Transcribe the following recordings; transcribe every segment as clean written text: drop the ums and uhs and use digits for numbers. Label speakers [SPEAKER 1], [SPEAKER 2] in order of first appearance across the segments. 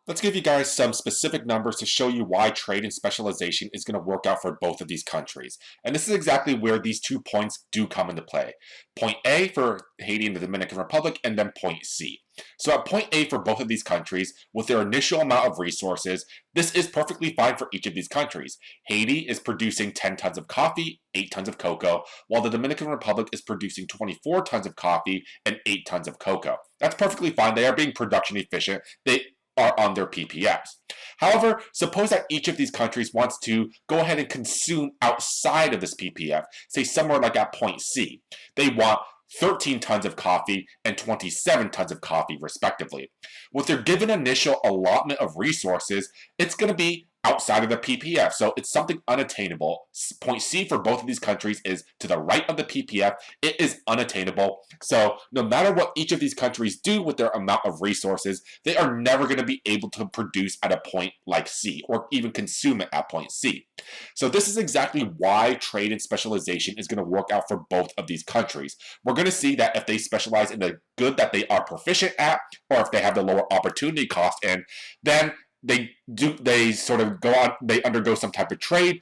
[SPEAKER 1] Let's give you guys some specific numbers to show you why trade and specialization is going to work out for both of these countries. And this is exactly where these 2 points do come into play. Point A for Haiti and the Dominican Republic, and then point C. So at point A for both of these countries, with their initial amount of resources, this is perfectly fine for each of these countries. Haiti is producing 10 tons of coffee, 8 tons of cocoa, while the Dominican Republic is producing 24 tons of coffee and 8 tons of cocoa. That's perfectly fine. They are being production efficient. They are on their PPFs. However, suppose that each of these countries wants to go ahead and consume outside of this PPF, say somewhere like at point C. They want 13 tons of coffee and 27 tons of coffee, respectively. With their given initial allotment of resources, it's going to be outside of the PPF, so it's something unattainable. Point C for both of these countries is to the right of the PPF. It is unattainable. So no matter what each of these countries do with their amount of resources, they are never going to be able to produce at a point like C, or even consume it at point C. So this is exactly why trade and specialization is going to work out for both of these countries. We're going to see that if they specialize in the good that they are proficient at, or if they have the lower opportunity cost in, then they sort of go on, they undergo some type of trade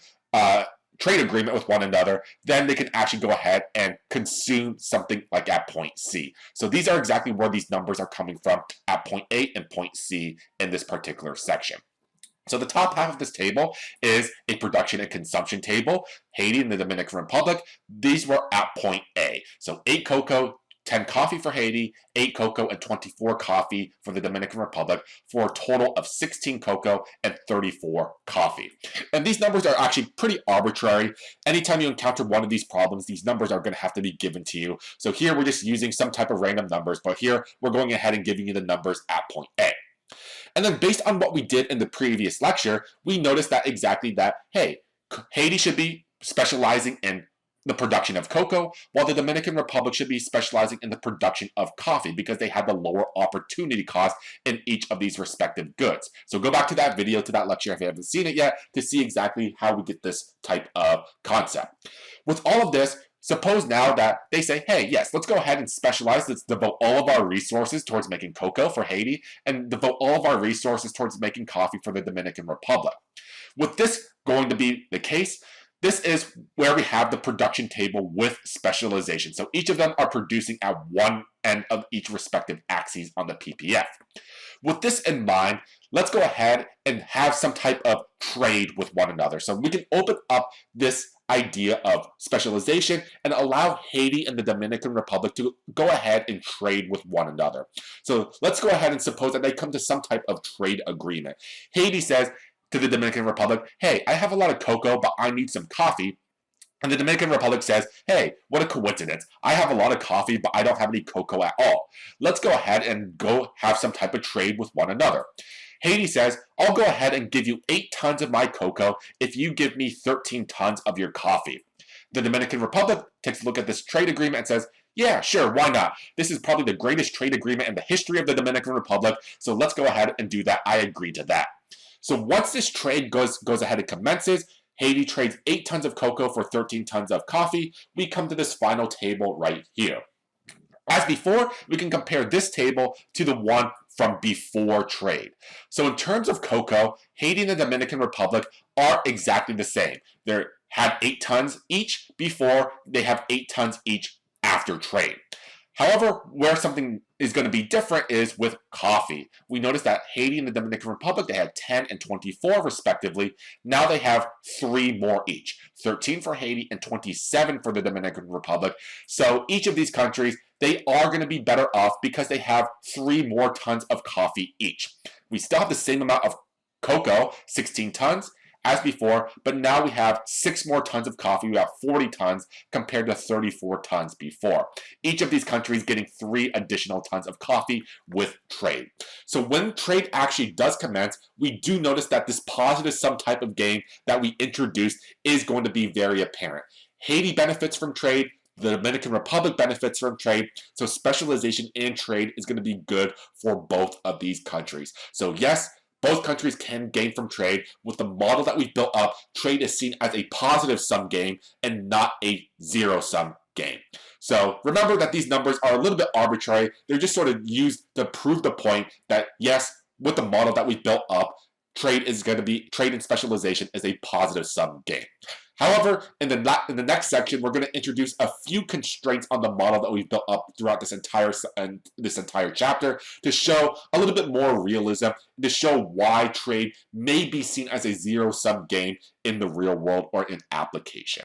[SPEAKER 1] agreement with one another, then they can actually go ahead and consume something like at point C. So these are exactly where these numbers are coming from at point A and point C in this particular section. So the top half of this table is a production and consumption table. Haiti and the Dominican Republic, these were at point A. So 8 cocoa, 10 coffee for Haiti, 8 cocoa, and 24 coffee for the Dominican Republic, for a total of 16 cocoa and 34 coffee. And these numbers are actually pretty arbitrary. Anytime you encounter one of these problems, these numbers are going to have to be given to you. So here we're just using some type of random numbers, but here we're going ahead and giving you the numbers at point A. And then based on what we did in the previous lecture, we noticed that exactly that, hey, Haiti should be specializing in the production of cocoa, while the Dominican Republic should be specializing in the production of coffee because they have the lower opportunity cost in each of these respective goods. So go back to that video, to that lecture if you haven't seen it yet, to see exactly how we get this type of concept. With all of this, suppose now that they say, hey, yes, let's go ahead and specialize. Let's devote all of our resources towards making cocoa for Haiti and devote all of our resources towards making coffee for the Dominican Republic. With this going to be the case, this is where we have the production table with specialization. So each of them are producing at one end of each respective axis on the PPF. With this in mind, let's go ahead and have some type of trade with one another. So we can open up this idea of specialization and allow Haiti and the Dominican Republic to go ahead and trade with one another. So let's go ahead and suppose that they come to some type of trade agreement. Haiti says to the Dominican Republic, hey, I have a lot of cocoa, but I need some coffee. And the Dominican Republic says, hey, what a coincidence. I have a lot of coffee, but I don't have any cocoa at all. Let's go ahead and go have some type of trade with one another. Haiti says, I'll go ahead and give you 8 tons of my cocoa if you give me 13 tons of your coffee. The Dominican Republic takes a look at this trade agreement and says, yeah, sure, why not? This is probably the greatest trade agreement in the history of the Dominican Republic, so let's go ahead and do that. I agree to that. So once this trade goes ahead and commences, Haiti trades 8 tons of cocoa for 13 tons of coffee. We come to this final table right here. As before, we can compare this table to the one from before trade. So in terms of cocoa, Haiti and the Dominican Republic are exactly the same. They had 8 tons each before, they have 8 tons each after trade. However, where something is going to be different is with coffee. We notice that Haiti and the Dominican Republic, they had 10 and 24 respectively. Now they have 3 more each. 13 for Haiti and 27 for the Dominican Republic. So each of these countries, they are going to be better off because they have 3 more tons of coffee each. We still have the same amount of cocoa, 16 tons, as before, but now we have 6 more tons of coffee. We have 40 tons compared to 34 tons before. Each of these countries getting 3 additional tons of coffee with trade. So when trade actually does commence, we do notice that this positive sum type of game that we introduced is going to be very apparent. Haiti benefits from trade. The Dominican Republic benefits from trade, so specialization in trade is going to be good for both of these countries. So yes, both countries can gain from trade. With the model that we've built up, trade is seen as a positive sum game and not a zero sum game. So remember that these numbers are a little bit arbitrary. They're just sort of used to prove the point that yes, with the model that we built up, trade and specialization is a positive sum game. However, in the next section, we're going to introduce a few constraints on the model that we've built up throughout this entire chapter to show a little bit more realism, to show why trade may be seen as a zero-sum game in the real world or in application.